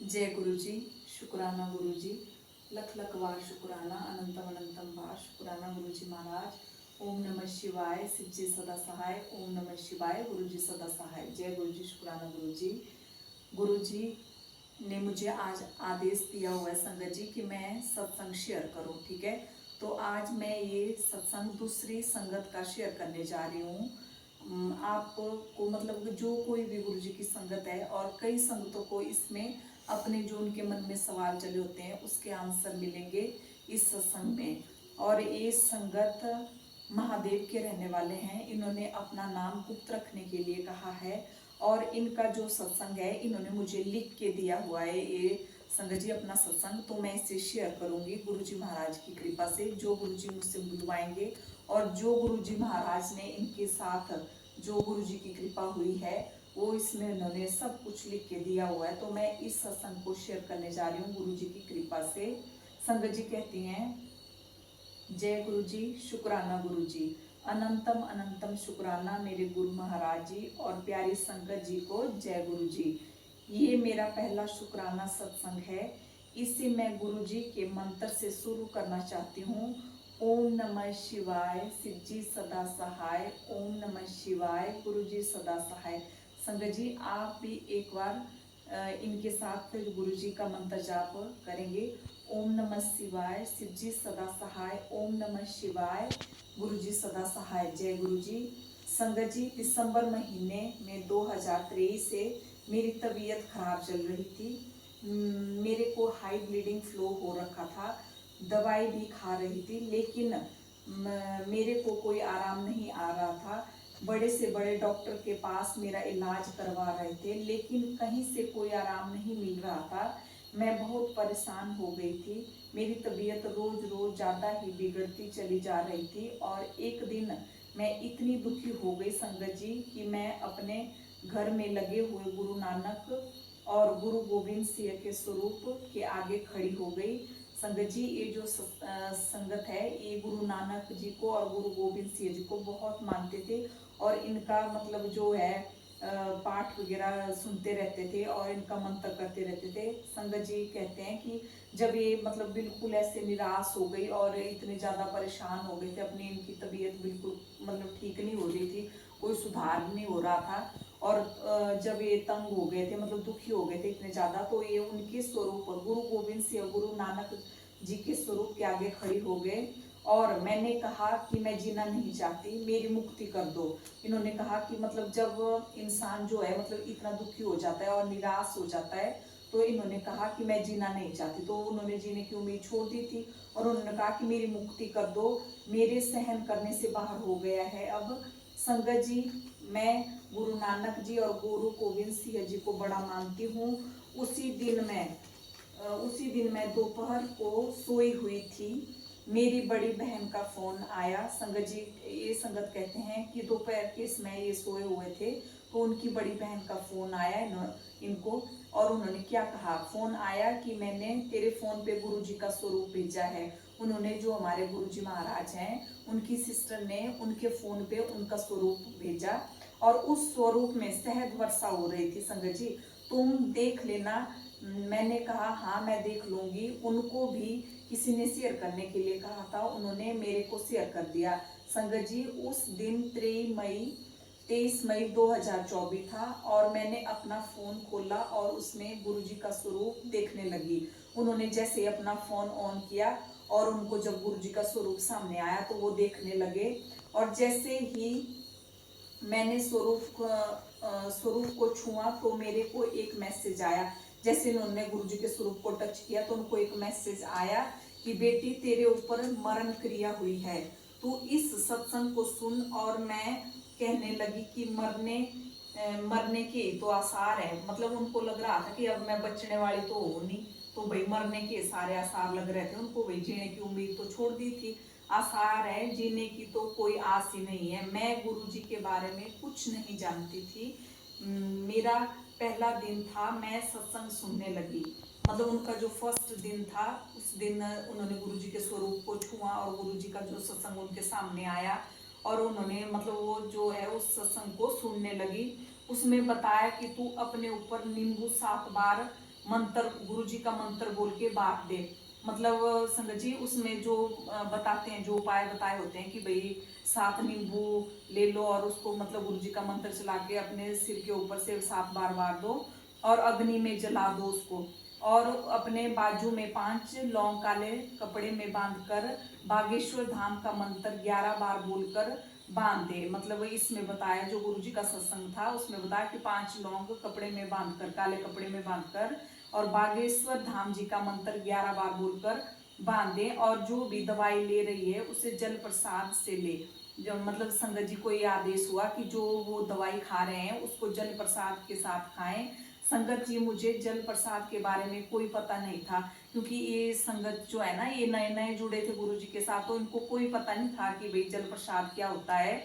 जय गुरु जी। शुक्राना गुरु जी। लख लख बार शुक्राना, अनंतम अनंतम बार शुक्राना गुरु जी महाराज। ओम नमः शिवाय, शिव जी सदा सहाय। ओम नमः शिवाय, गुरु जी सदा सहाय। जय गुरु जी। शुक्राना गुरु जी। गुरु जी ने मुझे आज आदेश दिया हुआ है संगत जी कि मैं सत्संग शेयर करूं, ठीक है। तो आज मैं ये सत्संग दूसरी संगत का शेयर करने जा रही हूँ। आपको मतलब जो कोई भी गुरु जी की संगत है, और कई संगतों को इसमें अपने जो उनके मन में सवाल चले होते हैं उसके आंसर मिलेंगे इस सत्संग में। और ये संगत महादेव के रहने वाले हैं। इन्होंने अपना नाम गुप्त रखने के लिए कहा है, और इनका जो सत्संग है इन्होंने मुझे लिख के दिया हुआ है। ये संगत जी अपना सत्संग तो मैं इसे शेयर करूंगी गुरु जी महाराज की कृपा से। जो गुरु जी मुझसे बुलवाएंगे और जो गुरु जी महाराज ने इनके साथ जो गुरु जी की कृपा हुई है वो इसमें उन्होंने सब कुछ लिख के दिया हुआ है। तो मैं इस सत्संग को शेयर करने जा रही हूँ गुरु जी की कृपा से। संगत जी कहती हैं, जय गुरु जी। शुक्राना गुरु जी। अनंतम अनंतम शुक्राना मेरे गुरु महाराज जी और प्यारी संगत जी को। जय गुरु जी। ये मेरा पहला शुक्राना सत्संग है। इसे मैं गुरु जी के मंत्र से शुरू करना चाहती हूँ। ओम नमः शिवाय, शिव जी सदा सहाय। ओम नमः शिवाय, गुरु जी सदा सहाय। संगत जी आप भी एक बार इनके साथ गुरु जी का मंत्र जाप करेंगे। ओम नमः शिवाय, शिव जी सदा सहाय। ओम नमः शिवाय, गुरु जी सदा सहाय। जय गुरु जी। संगत जी दिसंबर महीने में 2023 से मेरी तबीयत खराब चल रही थी। मेरे को हाई ब्लीडिंग फ्लो हो रखा था। दवाई भी खा रही थी, लेकिन मेरे को कोई आराम नहीं आ रहा था। बड़े से बड़े डॉक्टर के पास मेरा इलाज करवा रहे थे, लेकिन कहीं से कोई आराम नहीं मिल रहा था। मैं बहुत परेशान हो गई थी। मेरी तबीयत रोज रोज ज़्यादा ही बिगड़ती चली जा रही थी। और एक दिन मैं इतनी दुखी हो गई संगत जी कि मैं अपने घर में लगे हुए गुरु नानक और गुरु गोविंद सिंह के स्वरूप के आगे खड़ी हो गई। संगत जी ये जो संगत है ये गुरु नानक जी को और गुरु गोविंद सिंह जी को बहुत मानते थे, और इनका मतलब जो है पाठ वगैरह सुनते रहते थे और इनका मंत्र करते रहते थे। संगत जी कहते हैं कि जब ये मतलब बिल्कुल ऐसे निराश हो गई और इतने ज़्यादा परेशान हो गए थे, अपनी इनकी तबीयत बिल्कुल मतलब ठीक नहीं हो रही थी, कोई सुधार नहीं हो रहा था। और जब ये तंग हो गए थे मतलब दुखी हो गए थे इतने ज़्यादा, तो ये उनके स्वरूप गुरु गोविंद सिंह गुरु नानक जी के स्वरूप के आगे खड़ी हो गए। और मैंने कहा कि मैं जीना नहीं चाहती, मेरी मुक्ति कर दो। इन्होंने कहा कि मतलब जब इंसान जो है मतलब इतना दुखी हो जाता है और निराश हो जाता है, तो इन्होंने कहा कि मैं जीना नहीं चाहती। तो उन्होंने जीने की उम्मीद छोड़ दी थी, और उन्होंने कहा कि मेरी मुक्ति कर दो, मेरे सहन करने से बाहर हो गया है अब। संगत जी मैं गुरु नानक जी और गुरु गोविंद सिंह जी को बड़ा मानती हूँ। उसी दिन मैं दोपहर को सोई हुई थी, मेरी बड़ी बहन का फोन आया। संगत जी ये संगत कहते हैं कि दोपहर के समय ये सोए हुए थे, तो उनकी बड़ी बहन का फोन आया इनको। और उन्होंने क्या कहा, फोन आया कि मैंने तेरे फोन पे गुरु जी का स्वरूप भेजा है। उन्होंने जो हमारे गुरु जी महाराज हैं उनकी सिस्टर ने उनके फोन पे उनका स्वरूप भेजा, और उस स्वरूप में शहद वर्षा हो रही थी। संगत जी तुम देख लेना। मैंने कहा हाँ मैं देख लूंगी। उनको भी किसी ने शेयर करने के लिए कहा था, उन्होंने मेरे को शेयर कर दिया। संगत जी उस दिन 23 मई 2024 था, और मैंने अपना फोन खोला और उसमें गुरुजी का स्वरूप देखने लगी। उन्होंने जैसे अपना फोन ऑन किया और उनको जब गुरुजी का स्वरूप सामने आया तो वो देखने लगे। और जैसे ही मैंने स्वरूप को छुआ तो मेरे को एक मैसेज आया। जैसे उन्होंने गुरुजी के स्वरूप को टच किया तो उनको एक मैसेज आया कि बेटी तेरे ऊपर मरण क्रिया हुई है, तू इस सत्संग को सुन। और मैं कहने लगी कि मरने के तो आसार है। मतलब उनको लग रहा था कि अब मैं बचने वाली तो हो नहीं, तो भाई मरने के सारे आसार लग रहे थे उनको। भाई जीने की उम्मीद तो छोड़ दी थी, आसार है, जीने की तो कोई आस ही नहीं है। मैं गुरुजी के बारे में कुछ नहीं जानती थी। मेरा पहला दिन था, मैं सत्संग सुनने लगी। मतलब उनका जो फर्स्ट दिन था उस दिन उन्होंने गुरुजी के स्वरूप को छुआ और गुरुजी का जो सत्संग उनके सामने आया, और उन्होंने मतलब वो जो है उस सत्संग को सुनने लगी। उसमें बताया कि तू अपने ऊपर नींबू 7 बार मंत्र, गुरु जी का मंत्र बोल के बांट दे। मतलब संगत जी उसमें जो बताते हैं, जो उपाय बताए होते हैं कि भाई 7 नींबू ले लो और उसको मतलब गुरु जी का मंत्र चला के अपने सिर के ऊपर से 7 बार वार दो और अग्नि में जला दो उसको, और अपने बाजू में 5 लौंग काले कपड़े में बांधकर बागेश्वर धाम का मंत्र 11 बार बोलकर बांध दे। मतलब इसमें बताया, जो गुरु जी का सत्संग था उसमें बताया कि 5 लौंग कपड़े में बांधकर, काले कपड़े में बांधकर और बागेश्वर धाम जी का मंत्र 11 बार बोलकर बांध दे, और जो भी दवाई ले रही है उसे जल प्रसाद से ले। जो मतलब संगत जी को ये आदेश हुआ कि जो वो दवाई खा रहे हैं उसको जल प्रसाद के साथ खाएं। संगत जी मुझे जल प्रसाद के बारे में कोई पता नहीं था, क्योंकि ये संगत जो है ना ये नए नए जुड़े थे गुरु जी के साथ, तो इनको कोई पता नहीं था कि भाई जल प्रसाद क्या होता है।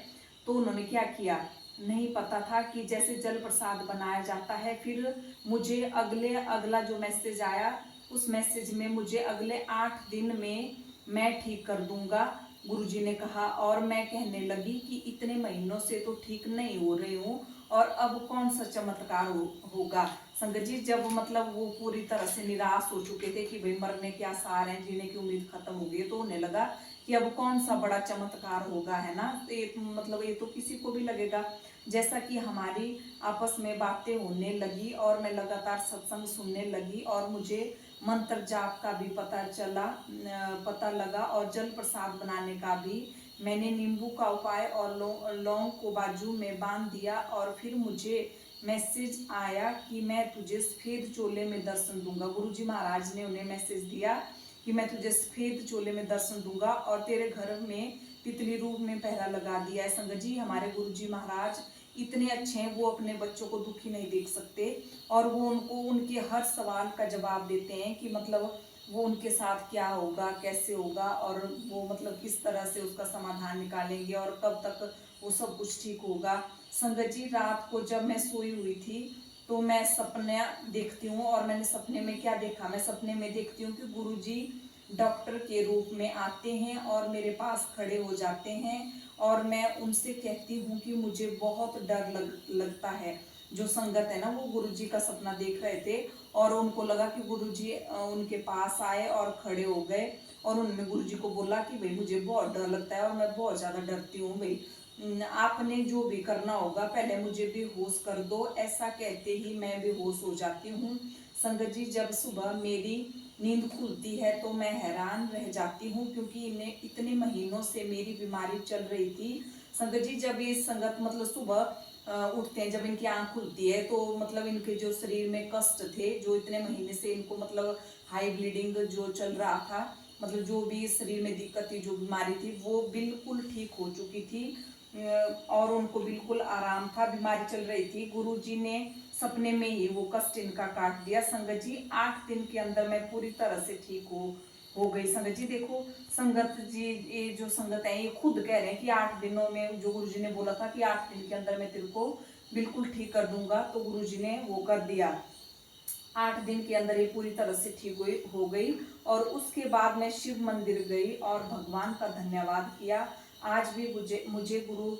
तो उन्होंने क्या किया, नहीं पता था कि जैसे जल प्रसाद बनाया जाता है। फिर मुझे अगला जो मैसेज आया, उस मैसेज में मुझे अगले 8 दिन में मैं ठीक कर दूंगा, गुरुजी ने कहा। और मैं कहने लगी कि इतने महीनों से तो ठीक नहीं हो रही हूँ, और अब कौन सा चमत्कार होगा। संगत जी जब मतलब वो पूरी तरह से निराश हो चुके थे कि भाई मरने के आसार हैं, जीने की उम्मीद खत्म हो गई, तो उन्हें लगा कि अब कौन सा बड़ा चमत्कार होगा, है ना। मतलब ये तो किसी को भी लगेगा। जैसा कि हमारी आपस में बातें होने लगी और मैं लगातार सत्संग सुनने लगी, और मुझे मंत्र जाप का भी पता लगा, और जल प्रसाद बनाने का भी। मैंने नींबू का उपाय और लौंग को बाजू में बांध दिया, और फिर मुझे मैसेज आया कि मैं तुझे सफेद चोले में दर्शन दूंगा। गुरुजी महाराज ने उन्हें मैसेज दिया कि मैं तुझे सफेद चोले में दर्शन दूंगा और तेरे घर में तितली रूप में पहरा लगा दिया है। संगत जी हमारे गुरुजी महाराज इतने अच्छे हैं, वो अपने बच्चों को दुखी नहीं देख सकते, और वो उनको उनके हर सवाल का जवाब देते हैं कि मतलब वो उनके साथ क्या होगा, कैसे होगा, और वो मतलब किस तरह से उसका समाधान निकालेंगे और कब तक वो सब कुछ ठीक होगा। संगत जी रात को जब मैं सोई हुई थी तो मैं सपना देखती हूँ, और मैंने सपने में क्या देखा, मैं सपने में देखती हूँ कि गुरुजी डॉक्टर के रूप में आते हैं और मेरे पास खड़े हो जाते हैं, और मैं उनसे कहती हूँ कि मुझे बहुत डर लगता है। जो संगत है ना वो गुरुजी का सपना देख रहे थे, और उनको लगा कि गुरुजी उनके पास आए और खड़े हो गए, और उन्होंने गुरुजी को बोला कि भाई मुझे बहुत डर लगता है और मैं बहुत ज़्यादा डरती हूँ भाई, आपने जो भी करना होगा पहले मुझे बेहोश कर दो। ऐसा कहते ही मैं बेहोश हो जाती हूँ। संगत जी जब सुबह मेरी नींद खुलती है तो मैं हैरान रह जाती हूँ, क्योंकि इन्हें इतने महीनों से मेरी बीमारी चल रही थी। संगत जी जब ये संगत मतलब सुबह उठते हैं, जब इनकी आंख खुलती है तो मतलब इनके जो शरीर में कष्ट थे, जो इतने महीने से इनको मतलब हाई ब्लीडिंग जो चल रहा था, मतलब जो भी शरीर में दिक्कत थी, जो बीमारी थी, वो बिल्कुल ठीक हो चुकी थी, और उनको बिल्कुल आराम था। बीमारी चल रही थी, गुरुजी ने सपने में ही वो कष्ट इनका काट दिया। संगत जी 8 दिन के अंदर मैं पूरी तरह से ठीक हो गई। संगत जी देखो, संगत जी ये जो संगत है ये खुद कह रहे हैं कि 8 दिनों में, जो गुरुजी ने बोला था कि 8 दिन के अंदर मैं तेरे को बिल्कुल ठीक कर दूंगा, तो गुरुजी ने वो कर दिया। 8 दिन के अंदर ये पूरी तरह से ठीक हो गई। और उसके बाद मैं शिव मंदिर गई और भगवान का धन्यवाद किया। आज भी मुझे गुरु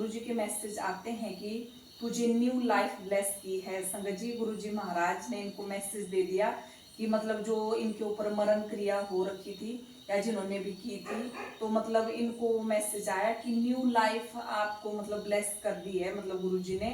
जी के मैसेज आते हैं कि तुझे न्यू लाइफ ब्लेस की है। संगत जी गुरु जी महाराज ने इनको मैसेज दे दिया कि मतलब जो इनके ऊपर मरण क्रिया हो रखी थी या जिन्होंने भी की थी, तो मतलब इनको मैसेज आया कि न्यू लाइफ आपको मतलब ब्लेस कर दी है, मतलब गुरुजी ने,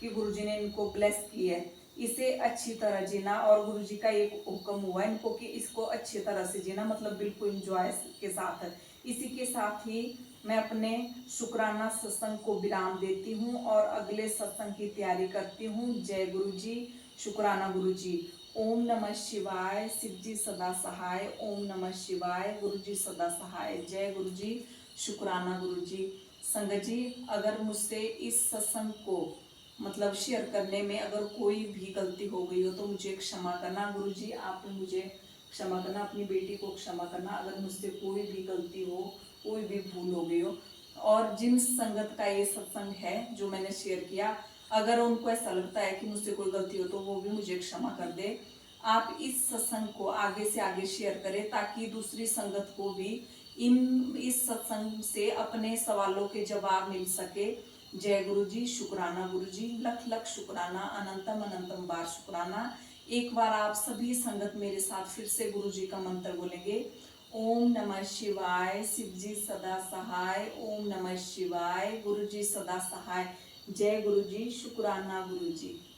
कि गुरुजी ने इनको ब्लेस की है, इसे अच्छी तरह जीना। और गुरुजी का एक हुक्म हुआ इनको कि इसको अच्छी तरह से जीना, मतलब बिल्कुल इंजॉय के साथ। इसी के साथ ही मैं अपने शुक्राना सत्संग को विराम देती हूँ और अगले सत्संग की तैयारी करती हूँ। जय गुरु जी, शुक्राना गुरु जी। ओम नमः शिवाय, शिव जी सदा सहाय। ओम नमः शिवाय, गुरु जी सदा सहाय। जय गुरु जी, शुक्राना गुरु जी। संगत जी अगर मुझसे इस सत्संग को मतलब शेयर करने में अगर कोई भी गलती हो गई हो तो मुझे क्षमा करना। गुरु जी आप मुझे क्षमा करना, अपनी बेटी को क्षमा करना अगर मुझसे कोई भी गलती हो, कोई भी भूल हो गई हो। और जिन संगत का ये सत्संग है जो मैंने शेयर किया, अगर उनको ऐसा लगता है कि मुझसे कोई गलती हो तो वो भी मुझे क्षमा कर दे। आप इस सत्संग को आगे से आगे शेयर करें ताकि दूसरी संगत को भी इस सत्संग से अपने सवालों के जवाब मिल सके। जय गुरु जी, शुक्राना गुरु जी, लख लख शुक्राना, अनंतम अनंतम बार शुक्राना। एक बार आप सभी संगत मेरे साथ फिर से गुरु जी का मंत्र बोलेंगे। ओम नमः शिवाय, शिव जी सदा सहाय। ओम नमः शिवाय, गुरु जी सदा सहाय। जय गुरु जी, शुक्राना गुरु जी।